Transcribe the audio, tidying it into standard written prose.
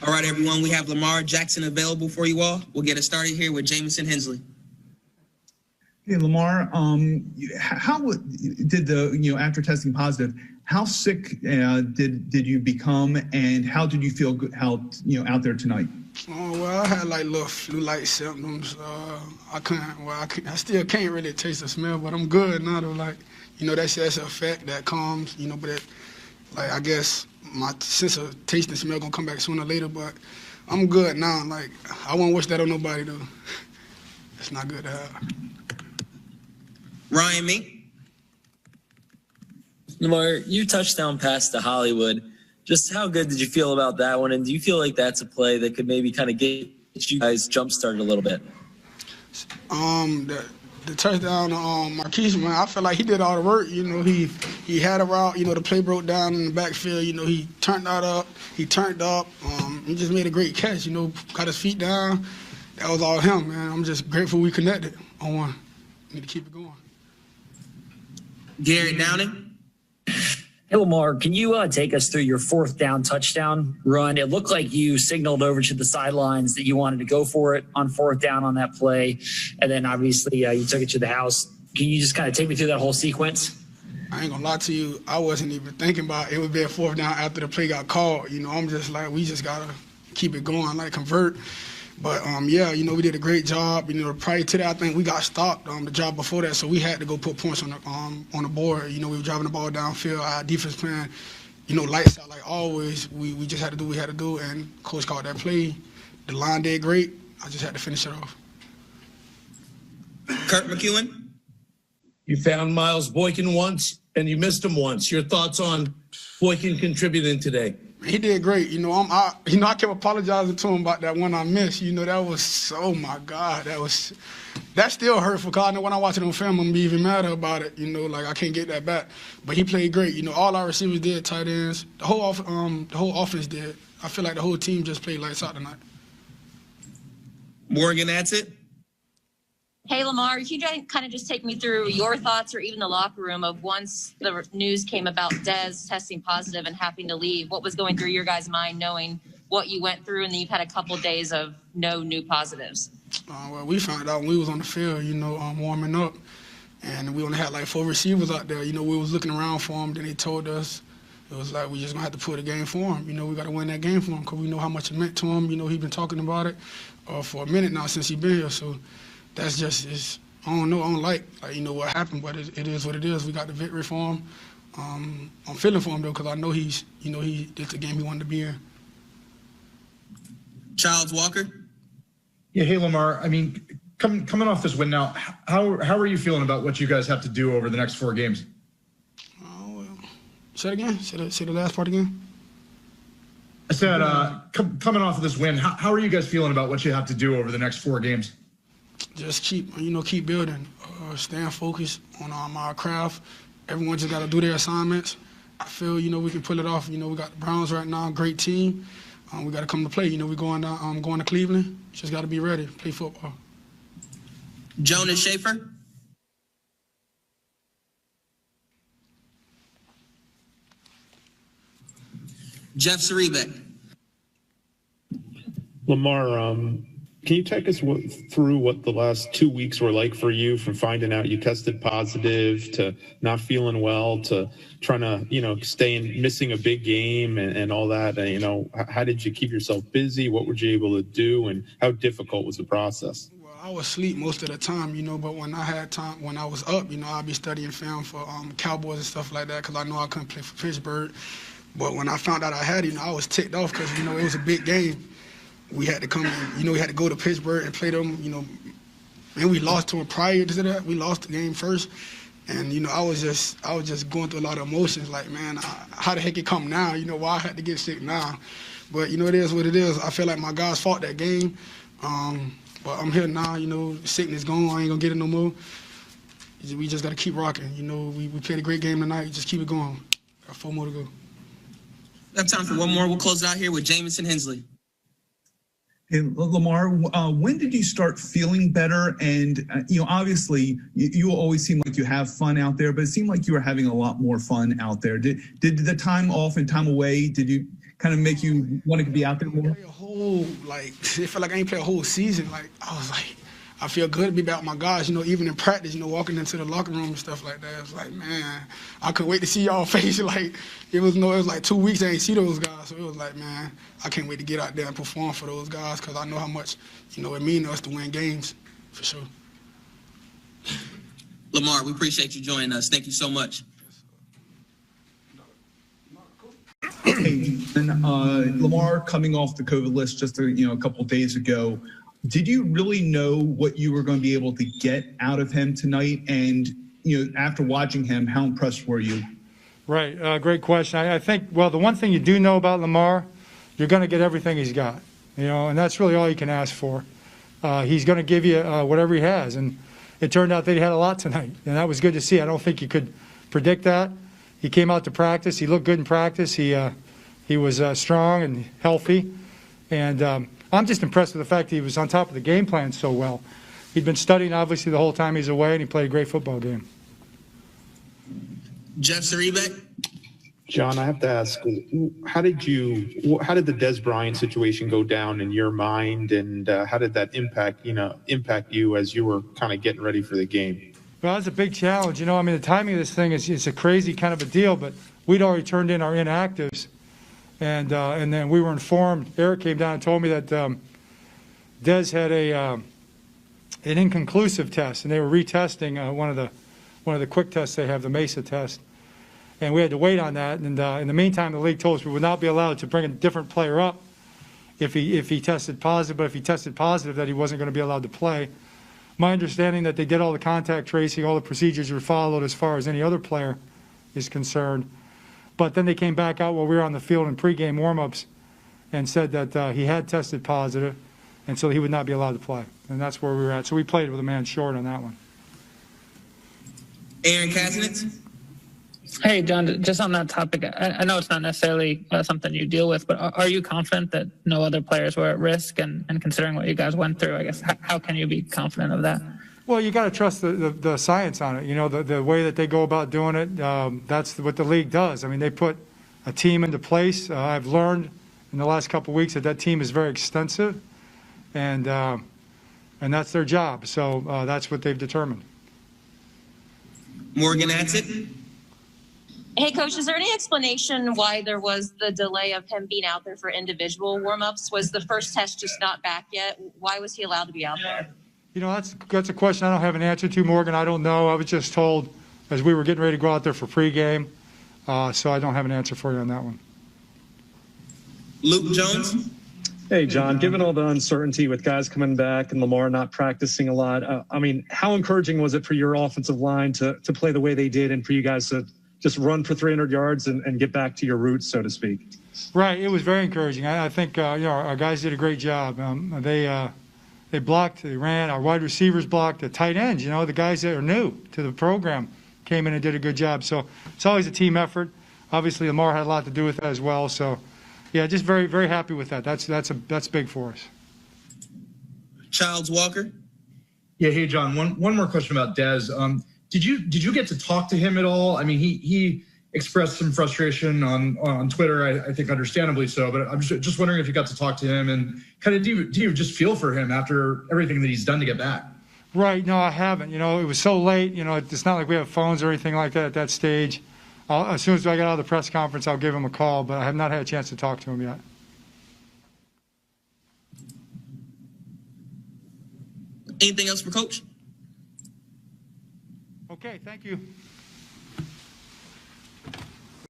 All right, everyone, we have Lamar Jackson available for you all. We'll get it started here with Jamison Hensley. Hey, Lamar, how did after testing positive, how sick did you become, and how did you feel out there tonight? Oh, well, I had like little flu-like symptoms. I still can't really taste the smell, but I'm good now though. Like, that's an effect that comes, but I guess my sense of taste and smell gonna come back sooner or later, but I'm good now. Like, I won't wish that on nobody though. It's not good to have. Ryan Meek. Lamar, your touchdown pass to Hollywood, just how good did you feel about that one? And do you feel like that's a play that could maybe kind of get you guys jump-started a little bit? The touchdown on Marquise, man, I feel like he did all the work. He had a route, the play broke down in the backfield, he turned that up, he turned up, he just made a great catch, got his feet down. That was all him, man. I'm just grateful we connected on one. Need to keep it going. Garrett Downing. Hey, Lamar, can you take us through your fourth down touchdown run? It looked like you signaled over to the sidelines that you wanted to go for it on fourth down on that play. And then obviously you took it to the house. Can you just kind of take me through that whole sequence? I ain't gonna lie to you. I wasn't even thinking about it would be a fourth down after the play got called. I'm just like, we just gotta keep it going, like convert. But, yeah, we did a great job. Prior to that, I think we got stopped the job before that, so we had to go put points on the board. We were driving the ball downfield. Our defense plan, lights out like always. We just had to do what we had to do, and coach called that play. The line did great. I just had to finish it off. Kurt McEwen. You found Miles Boykin once, and you missed him once. Your thoughts on Boykin contributing today? He did great. I kept apologizing to him about that one I missed. That was, oh my God, that's still hurtful. Cause I know when I watch it on film, I'm gonna be even madder about it. Like I can't get that back. But he played great. All our receivers did, tight ends. The whole offense did. I feel like the whole team just played lights out tonight. Morgan, that's it. Hey, Lamar, can you kind of just take me through your thoughts or even the locker room of once the news came about Dez testing positive and having to leave, what was going through your guys' mind knowing what you went through and then you've had a couple of days of no new positives? Well, we found out when we was on the field, warming up, and we only had like 4 receivers out there. We was looking around for them. Then they told us it was like we just going to have to put a game for him. We got to win that game for him because we know how much it meant to him. He's been talking about it for a minute now since he's been here, so that's just, I don't know, I don't like what happened, but it is what it is. We got the victory for him. I'm feeling for him, though, because I know it's the game he wanted to be in. Childs Walker. Yeah, hey, Lamar. I mean, coming off this win now, how are you feeling about what you guys have to do over the next 4 games? Oh, well, say it again. Say the last part again. I said, coming off of this win, how are you guys feeling about what you have to do over the next 4 games? Just keep building, staying focused on our craft. Everyone just got to do their assignments. I feel, we can pull it off. We got the Browns right now, great team. We got to come to play. We going to Cleveland. Just got to be ready, play football. Jonas Schaefer. Jeff Sarebek. Lamar, can you take us through what the last 2 weeks were like for you, from finding out you tested positive to not feeling well to trying to, stay in, missing a big game and all that? How did you keep yourself busy? What were you able to do, and how difficult was the process? Well, I was asleep most of the time, but when I had time, when I was up, I'd be studying film for Cowboys and stuff like that because I know I couldn't play for Pittsburgh. But when I found out I had it, I was ticked off because, it was a big game. We had to come, we had to go to Pittsburgh and play them, and we lost to them prior to that. We lost the game first. And, I was just going through a lot of emotions, like, man, how the heck it come now? Why I had to get sick now? But, it is what it is. I feel like my guys fought that game. But I'm here now, sickness gone. I ain't going to get it no more. We just got to keep rocking. We played a great game tonight. Just keep it going. Got 4 more to go. We have time for one more. We'll close it out here with Jamison Hensley. Hey, Lamar, when did you start feeling better? And, obviously, you always seem like you have fun out there, but it seemed like you were having a lot more fun out there. Did the time off and time away, did you kind of make you want to be out there more? Play a whole, like, it felt like I ain't played a whole season. Like, I was like, I feel good to be back with my guys, even in practice, walking into the locker room and stuff like that. It's like, man, I couldn't wait to see y'all face. Like, it was like 2 weeks I ain't see those guys. So it was like, man, I can't wait to get out there and perform for those guys because I know how much, it means to us to win games, for sure. Lamar, we appreciate you joining us. Thank you so much. Okay, and Lamar, coming off the COVID list just a couple of days ago, did you really know what you were going to be able to get out of him tonight? And after watching him, how impressed were you? Right, great question. I think, well, the one thing you do know about Lamar, you're going to get everything he's got, and that's really all you can ask for. He's going to give you whatever he has, and it turned out that he had a lot tonight, and that was good to see. I don't think you could predict that. He came out to practice. He looked good in practice. He was strong and healthy, and I'm just impressed with the fact that he was on top of the game plan so well. He'd been studying, obviously, the whole time he's away, and he played a great football game. Jeff Zaribek? John, I have to ask, how did the Des Bryant situation go down in your mind, and how did that impact you as you were kind of getting ready for the game? Well, that's a big challenge. The timing of this thing is a crazy kind of a deal, but we'd already turned in our inactives, and then we were informed. Eric came down and told me that Des had an inconclusive test, and they were retesting one of the quick tests they have, the Mesa test, and we had to wait on that. And in the meantime, the league told us we would not be allowed to bring a different player up if he tested positive. But if he tested positive, that he wasn't going to be allowed to play. My understanding that they did all the contact tracing, all the procedures were followed as far as any other player is concerned. But then they came back out while we were on the field in pregame warmups and said that he had tested positive, and so he would not be allowed to play. And that's where we were at. So we played with a man short on that one. Aaron Kasnitz? Hey, John, just on that topic, I know it's not necessarily something you deal with, but are you confident that no other players were at risk? And considering what you guys went through, I guess, how can you be confident of that? Well, you got to trust the science on it. The way that they go about doing it, that's what the league does. I mean, they put a team into place. I've learned in the last couple of weeks that team is very extensive, and that's their job. So that's what they've determined. Morgan Atzett? Hey, Coach, is there any explanation why there was the delay of him being out there for individual warmups? Was the first test just not back yet? Why was he allowed to be out there? That's a question I don't have an answer to, Morgan. I don't know. I was just told as we were getting ready to go out there for pregame, so I don't have an answer for you on that one. Luke Jones? Hey, John, given all the uncertainty with guys coming back and Lamar not practicing a lot, how encouraging was it for your offensive line to play the way they did and for you guys to just run for 300 yards and get back to your roots, so to speak? Right. It was very encouraging. I think our guys did a great job. They blocked, they ran, our wide receivers blocked, the tight ends, the guys that are new to the program came in and did a good job. So it's always a team effort. Obviously, Lamar had a lot to do with that as well. So, yeah, just very, very happy with that. That's big for us. Childs Walker? Yeah, hey, John, one more question about Dez. Did you get to talk to him at all? I mean, he expressed some frustration on Twitter, I think understandably so, but I'm just wondering if you got to talk to him and kind of do you just feel for him after everything that he's done to get back? Right. No, I haven't. It was so late. It's not like we have phones or anything like that at that stage. As soon as I get out of the press conference, I'll give him a call, but I have not had a chance to talk to him yet. Anything else for Coach? Okay, thank you.